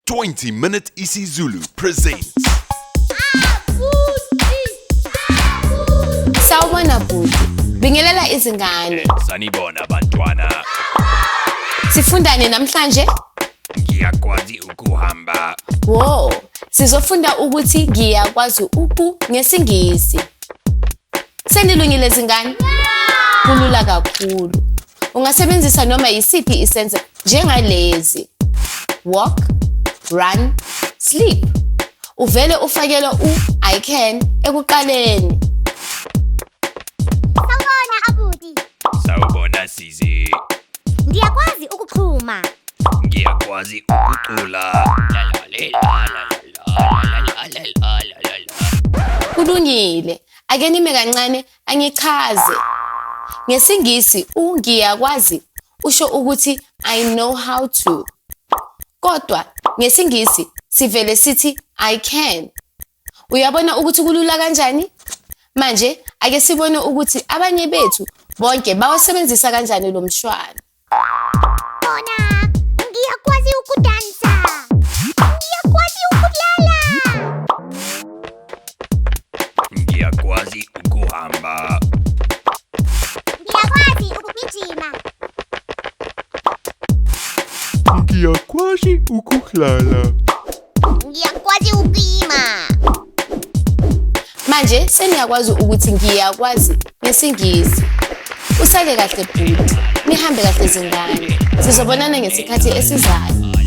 20-Minute isiZulu presents. Sawubona bhuti, bingelela izingane. Sanibona bantwana. Sifundane namhlanje? Ngiyakwazi ukuhamba. Wo, sizofunda ukuthi ngiyakwazi ngesingisi. Senilungile izingane? Kulula kakhulu. Ungasebenzisa noma yisiphi isenzo njengalezi. Walk, run, sleep. Uvele ufakele I can ekuqaleni. Sawubona abudi. Sawubona Sizi. Ngiyakwazi ukuxhuma. Ngiyakwazi ukucula. Kulungile. Ake nime kancane angichaze. Ngesingisi ngiyakwazi usho ukuthi I know how to. Kodwa ngesingisi sivele sithi I can. Uyabona ukuthi kulula kanjani? Manje ake sibone ukuthi abanye bethu bonke bawasebenzisa kanjani lo mshwana. Bona, ngiyakwazi ukudansa. Ngiyakwazi ukudlala. Ngiyakwazi ukuhamba. Ngiyakwazi ukugijima. Ngiyakwazi ukuhlala. Ngiyakwazi ukima. Manje seniyakwazi ukuthi ngiyakwazi ngesingisi. Usale kahle bhuti, nihambe kahle izingane. Sizobonana ngesikhathi esizayo.